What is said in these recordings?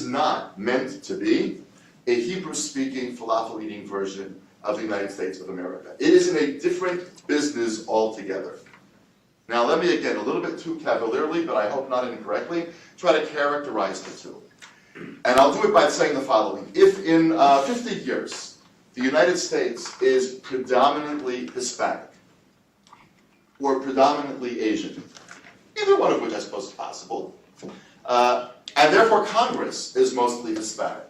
not meant to be a Hebrew-speaking, falafel-eating version of the United States of America. It is in a different business altogether. Now let me, again, a little bit too cavalierly, but I hope not incorrectly, try to characterize the two. And I'll do it by saying the following. If in 50 years, the United States is predominantly Hispanic, or predominantly Asian, either one of which I suppose is possible, and therefore Congress is mostly Hispanic,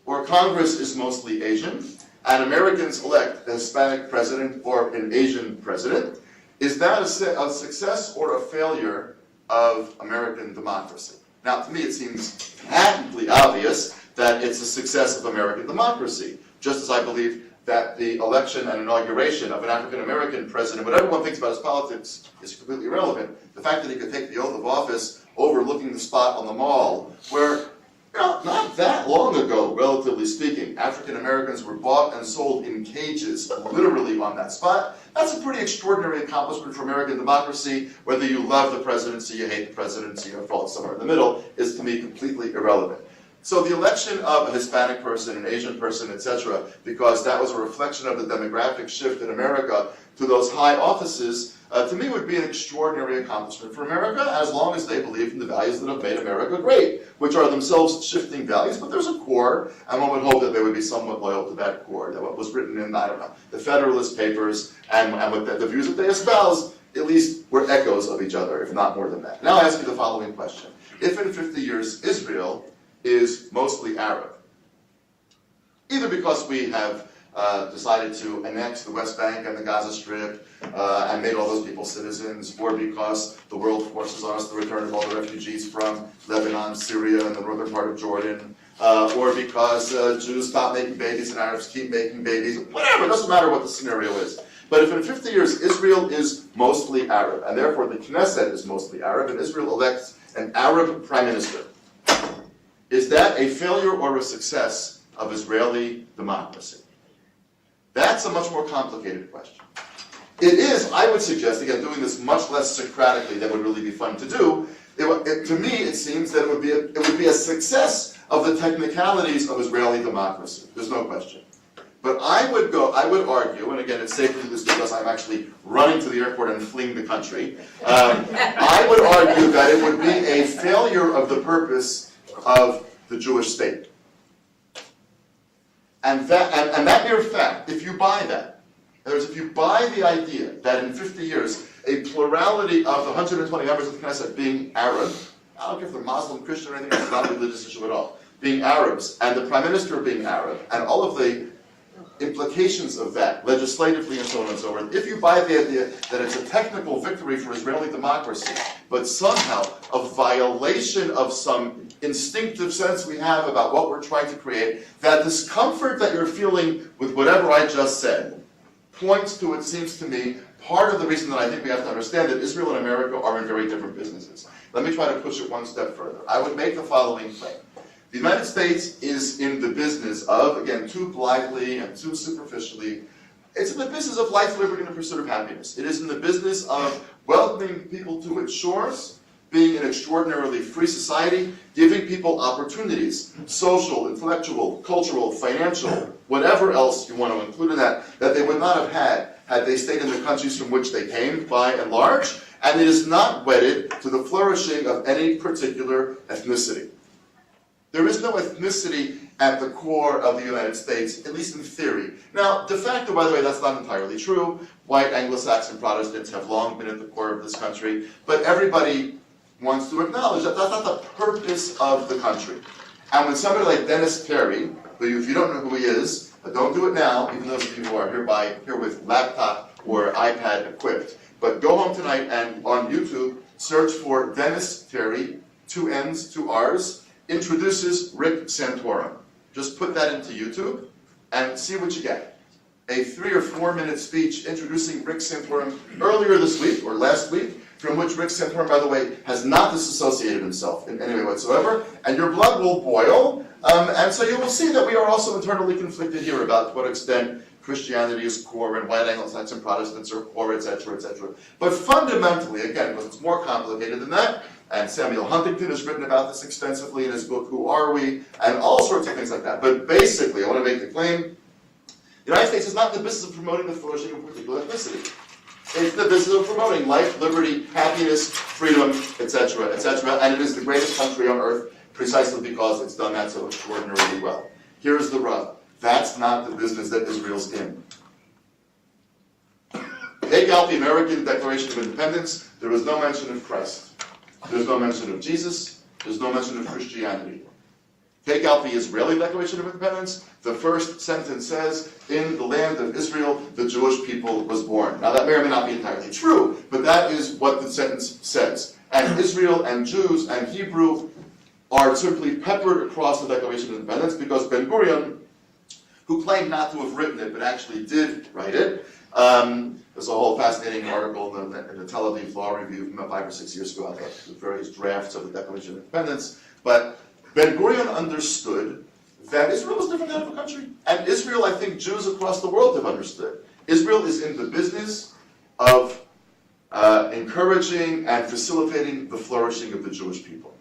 or Congress is mostly Asian, and Americans elect a Hispanic president or an Asian president, is that a success or a failure of American democracy? Now, to me, it seems patently obvious that it's a success of American democracy, just as I believe that the election and inauguration of an African-American president, whatever one thinks about his politics, is completely irrelevant. The fact that he could take the oath of office overlooking the spot on the mall where, not that long ago, relatively speaking, African-Americans were bought and sold in cages, literally on that spot. That's a pretty extraordinary accomplishment for American democracy. Whether you love the presidency, you hate the presidency, or fall somewhere in the middle, is to me completely irrelevant. So the election of a Hispanic person, an Asian person, etc., because that was a reflection of the demographic shift in America to those high offices, to me would be an extraordinary accomplishment for America, as long as they believe in the values that have made America great, which are themselves shifting values, but there's a core, and one would hope that they would be somewhat loyal to that core, that what was written in, I don't know, the Federalist Papers, and what the views that they espouse, at least were echoes of each other, if not more than that. Now I ask you the following question. If in 50 years Israel is mostly Arab, either because we have decided to annex the West Bank and the Gaza Strip and made all those people citizens, or because the world forces on us the return of all the refugees from Lebanon, Syria, and the northern part of Jordan, or because Jews stop making babies and Arabs keep making babies, whatever, it doesn't matter what the scenario is. But if in 50 years Israel is mostly Arab, and therefore the Knesset is mostly Arab, and Israel elects an Arab prime minister, is that a failure or a success of Israeli democracy? That's a much more complicated question. It is, I would suggest, again, doing this much less Socratically than would really be fun to do. To me, it seems that it would be a success of the technicalities of Israeli democracy. There's no question. But I would argue, and again, it's safe to do this because I'm actually running to the airport and fleeing the country. I would argue that it would be a failure of the purpose of the Jewish state. And that mere fact, if you buy that, in other words, if you buy the idea that in 50 years, a plurality of the 120 members of the Knesset being Arab, I don't care if they're Muslim, Christian, or anything, it's not a religious issue at all, being Arabs, and the prime minister being Arab, and all of the implications of that, legislatively and so on and so forth, if you buy the idea that it's a technical victory for Israeli democracy, but somehow a violation of some instinctive sense we have about what we're trying to create, that discomfort that you're feeling with whatever I just said points to, it seems to me, part of the reason that I think we have to understand that Israel and America are in very different businesses. Let me try to push it one step further. I would make the following claim. The United States is in the business of, again, too blithely and too superficially, it's in the business of life, liberty, and the pursuit of happiness. It is in the business of welcoming people to its shores, being an extraordinarily free society, giving people opportunities, social, intellectual, cultural, financial, whatever else you want to include in that they would not have had they stayed in the countries from which they came, by and large, and it is not wedded to the flourishing of any particular ethnicity. There is no ethnicity at the core of the United States, at least in theory. Now, de facto, by the way, that's not entirely true. White Anglo-Saxon Protestants have long been at the core of this country, but everybody wants to acknowledge that that's not the purpose of the country. And when somebody like Dennis Terry, who, if you don't know who he is, don't do it now, even those of you who are here with laptop or iPad equipped, but go home tonight and on YouTube, search for Dennis Terry, 2 N's, 2 R's, introduces Rick Santorum. Just put that into YouTube and see what you get. A 3 or 4 minute speech introducing Rick Santorum earlier this week, or last week, from which Rick Santorum, by the way, has not disassociated himself in any way whatsoever, and your blood will boil, and so you will see that we are also internally conflicted here about to what extent Christianity is core and white Anglo-Saxon Protestants are core, etc., etc. But fundamentally, again, because it's more complicated than that, and Samuel Huntington has written about this extensively in his book, Who Are We? And all sorts of things like that. But basically, I want to make the claim, the United States is not in the business of promoting the flourishing of a particular ethnicity. It's the business of promoting life, liberty, happiness, freedom, etc., etc., and it is the greatest country on earth precisely because it's done that so extraordinarily well. Here's the rub. That's not the business that Israel's in. Take out the American Declaration of Independence, there was no mention of Christ. There's no mention of Jesus. There's no mention of Christianity. Take out the Israeli Declaration of Independence, the first sentence says, in the land of Israel, the Jewish people was born. Now that may or may not be entirely true, but that is what the sentence says. And Israel and Jews and Hebrew are simply peppered across the Declaration of Independence because Ben-Gurion, who claimed not to have written it, but actually did write it, there's a whole fascinating article in the Tel Aviv Law Review from about 5 or 6 years ago about the various drafts of the Declaration of Independence, but Ben-Gurion understood that Israel was a different kind of a country. And Israel, I think Jews across the world have understood. Israel is in the business of encouraging and facilitating the flourishing of the Jewish people.